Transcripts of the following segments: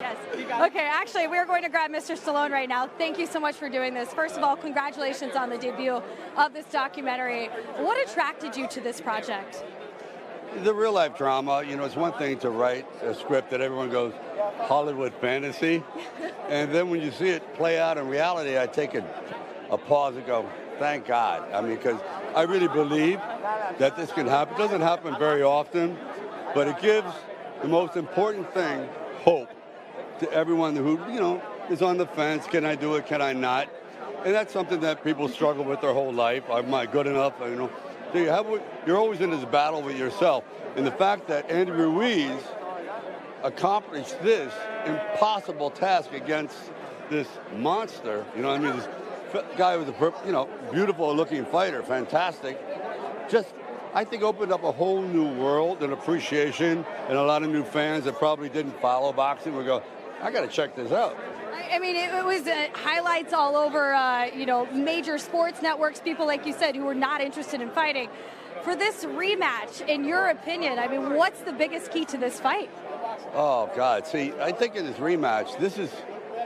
Yes. Okay, actually, we're going to grab Mr. Stallone right now. Thank you so much for doing this. First of all, congratulations on the debut of this documentary. What attracted you to this project? The real life drama, you know, it's one thing to write a script that everyone goes, Hollywood fantasy. And then when you see it play out in reality, I take a pause and go, thank God. I mean, because I really believe that this can happen. It doesn't happen very often, but it gives the most important thing, hope, to everyone who, you know, is on the fence. Can I do it? Can I not? And that's something that people struggle with their whole life. Am I good enough? You know, so you're always in this battle with yourself. And the fact that Andy Ruiz accomplished this impossible task against this monster, you know what I mean? This guy was a, you know, beautiful looking fighter, fantastic. Just, I think, opened up a whole new world and appreciation, and a lot of new fans that probably didn't follow boxing will go, I got to check this out. I mean, it was highlights all over, you know, major sports networks, people, like you said, who were not interested in fighting. For this rematch, in your opinion, I mean, what's the biggest key to this fight? Oh, God. See, I think in this rematch, this is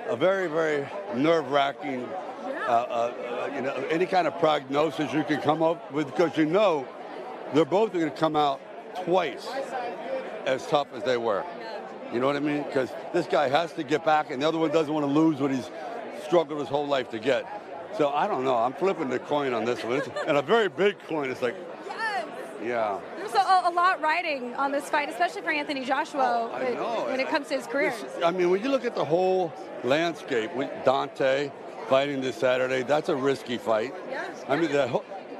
a very, very nerve-wracking, you know, any kind of prognosis you can come up with, because you know they're both going to come out twice as tough as they were. You know what I mean? Because this guy has to get back, and the other one doesn't want to lose what he's struggled his whole life to get. So I don't know. I'm flipping the coin on this one. And a very big coin. It's like, yes. Yeah. There's a lot riding on this fight, especially for Anthony Joshua when it comes to his career. I mean, when you look at the whole landscape, with Dante fighting this Saturday, that's a risky fight. Yes. I mean,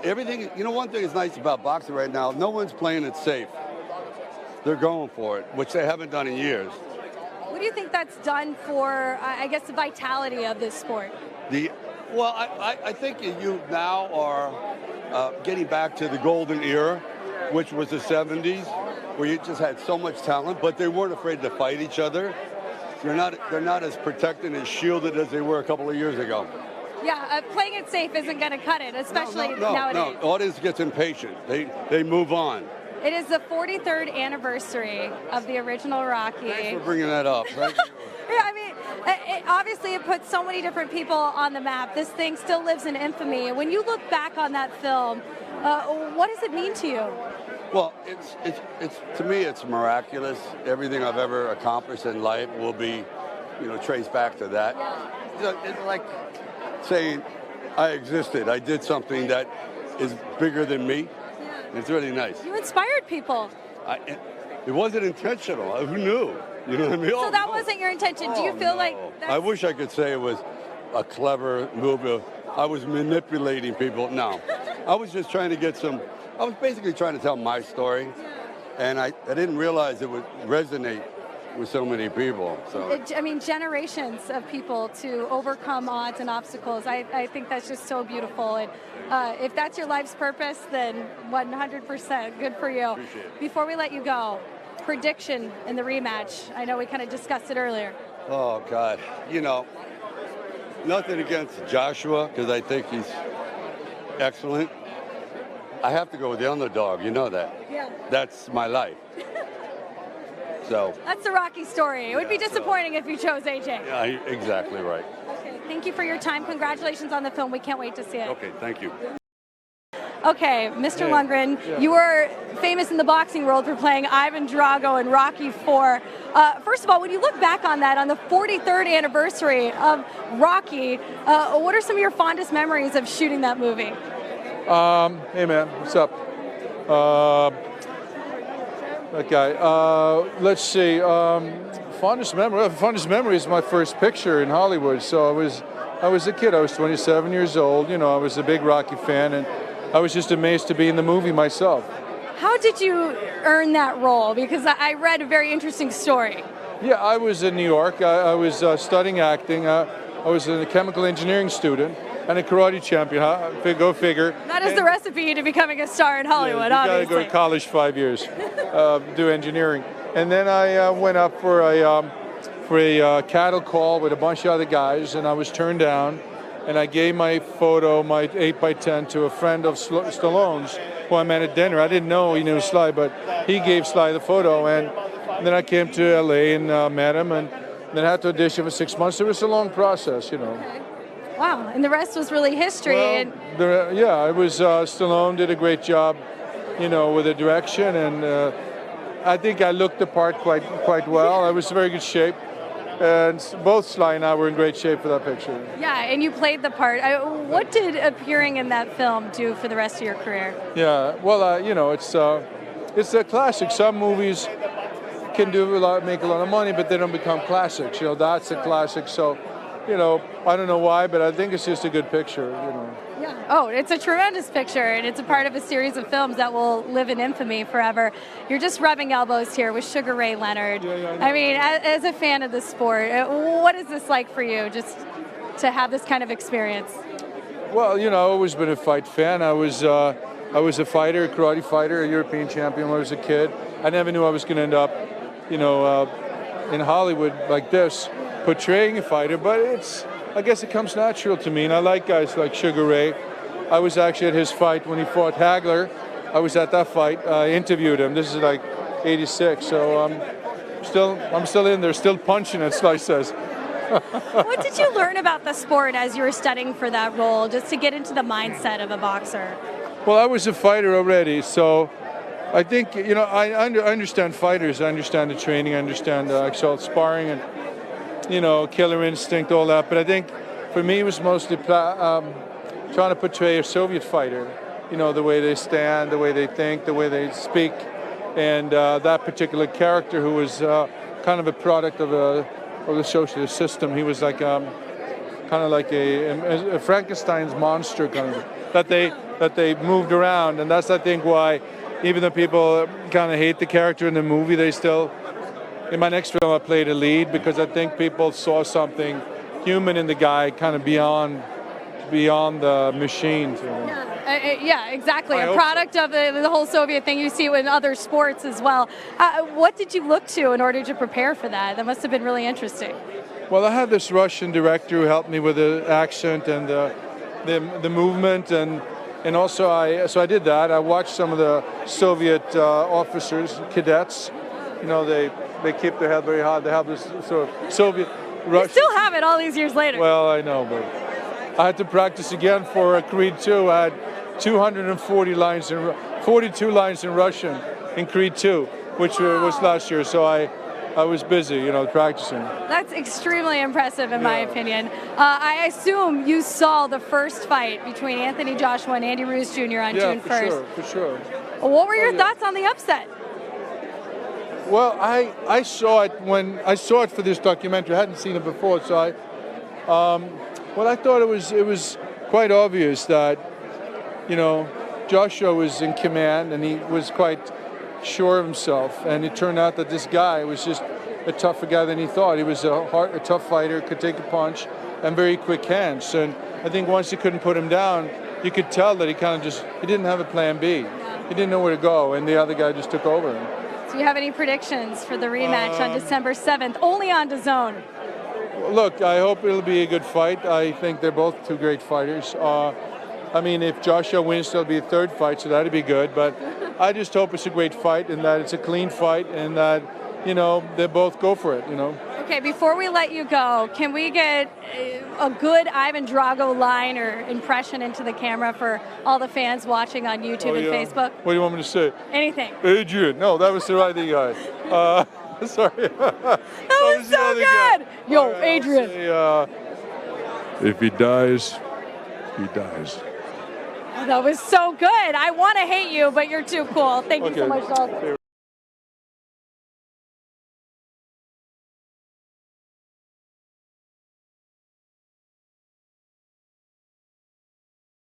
everything, you know, one thing that's nice about boxing right now, no one's playing it safe. They're going for it, which they haven't done in years. What do you think that's done for, I guess, the vitality of this sport? Well, I think you now are getting back to the golden era, which was the 70s, where you just had so much talent, but they weren't afraid to fight each other. They're not as protected and shielded as they were a couple of years ago. Yeah, playing it safe isn't going to cut it, especially nowadays. No, the audience gets impatient. They move on. It is the 43rd anniversary of the original Rocky. Thanks for bringing that up. Right? Yeah, I mean, obviously it puts so many different people on the map. This thing still lives in infamy. And when you look back on that film, what does it mean to you? Well, it's to me, it's miraculous. Everything I've ever accomplished in life will be, you know, traced back to that. You know, it's like saying I existed. I did something that is bigger than me. It's really nice. You inspired people. It wasn't intentional. Who knew? You know what I mean? So that wasn't your intention. Do you feel like that's... I wish I could say it was a clever move. I was manipulating people. No. I was just trying to get some... I was basically trying to tell my story. And I didn't realize it would resonate with so many people. So I mean, generations of people to overcome odds and obstacles. I think that's just so beautiful. And if that's your life's purpose, then 100% good for you. Appreciate it. Before we let you go, prediction in the rematch. I know we kind of discussed it earlier. Oh, God. You know, nothing against Joshua, because I think he's excellent. I have to go with the underdog. You know that. Yeah. That's my life. So that's the Rocky story. It would be disappointing if you chose AJ. Yeah, exactly right. Okay, thank you for your time. Congratulations on the film. We can't wait to see it. Okay, thank you. Okay, Mr. Lundgren, you were famous in the boxing world for playing Ivan Drago in Rocky IV. First of all, when you look back on that, on the 43rd anniversary of Rocky, what are some of your fondest memories of shooting that movie? Hey man, what's up? That guy. Let's see. Fondest memory is my first picture in Hollywood. So I was a kid. I was 27 years old. You know, I was a big Rocky fan, and I was just amazed to be in the movie myself. How did you earn that role? Because I read a very interesting story. Yeah, I was in New York. I was studying acting. I was a chemical engineering student and a karate champion. Go figure. That is the recipe to becoming a star in Hollywood, yeah, obviously. You got to go to college 5 years, do engineering. And then I went up for a cattle call with a bunch of other guys, and I was turned down. And I gave my photo, my 8x10, to a friend of Stallone's, who I met at dinner. I didn't know he knew Sly, but he gave Sly the photo. And then I came to LA and met him, and Then I had to audition for 6 months. It was a long process, you know. Okay. Wow, and the rest was really history. Well, yeah, it was Stallone did a great job, you know, with the direction, and I think I looked the part quite well. I was in very good shape, and both Sly and I were in great shape for that picture. Yeah, and you played the part. What did appearing in that film do for the rest of your career? Yeah, well, you know, it's a classic. Some movies can make a lot of money, but they don't become classics. You know, that's a classic. So, you know, I don't know why, but I think it's just a good picture. You know. Yeah. Oh, it's a tremendous picture, and it's a part of a series of films that will live in infamy forever. You're just rubbing elbows here with Sugar Ray Leonard. Yeah, I mean, as a fan of the sport, what is this like for you, just to have this kind of experience? Well, you know, I've always been a fight fan. I was a fighter, a karate fighter, a European champion when I was a kid. I never knew I was going to end up, you know, in Hollywood like this, portraying a fighter, but I guess it comes natural to me, and I like guys like Sugar Ray. I was actually at his fight when he fought Hagler. I was at that fight. I interviewed him. This is like '86, so I'm still in there, still punching it, Sly says. What did you learn about the sport as you were studying for that role, just to get into the mindset of a boxer? Well, I was a fighter already, so I think, you know, I understand fighters. I understand the training. I understand actual sparring and, you know, killer instinct, all that. But I think for me it was mostly trying to portray a Soviet fighter. You know, the way they stand, the way they think, the way they speak. And that particular character, who was kind of a product of the socialist system, he was like kind of like a Frankenstein's monster kind of that they moved around. And that's, I think, why even though people kind of hate the character in the movie, they still. In my next film, I played a lead because I think people saw something human in the guy, kind of beyond the machines. You know? Yeah, exactly. A product of the whole Soviet thing. You see it in other sports as well. What did you look to in order to prepare for that? That must have been really interesting. Well, I had this Russian director who helped me with the accent and the movement, and also I did that. I watched some of the Soviet officers, cadets. You know, they keep their head very high. They have this sort of Soviet Russian. You still have it all these years later. Well, I know, but I had to practice again for Creed 2. I had 42 lines in Russian in Creed 2, which was last year. So I was busy, you know, practicing. That's extremely impressive, in my opinion. I assume you saw the first fight between Anthony Joshua and Andy Ruiz Jr. on June 1st. Yeah, for sure. What were your thoughts on the upset? Well, I saw it for this documentary. I hadn't seen it before, so I thought it was quite obvious that, you know, Joshua was in command and he was quite sure of himself, and it turned out that this guy was just a tougher guy than he thought. He was a tough fighter, could take a punch, and very quick hands. And I think once he couldn't put him down, you could tell that he didn't have a plan B. He didn't know where to go, and the other guy just took over him. Do you have any predictions for the rematch on December 7th, only on Dazn? Look, I hope it'll be a good fight. I think they're both two great fighters. I mean, if Joshua wins, there'll be a third fight, so that'd be good. But I just hope it's a great fight and that it's a clean fight and that, you know, they both go for it, you know. Okay, before we let you go, can we get a good Ivan Drago line or impression into the camera for all the fans watching on YouTube and Facebook? What do you want me to say? Anything. Adrian. No, that was the right guy. Sorry. That was so good. Yo, right, Adrian. Say, if he dies, he dies. That was so good. I want to hate you, but you're too cool. Thank you so much, Dolph.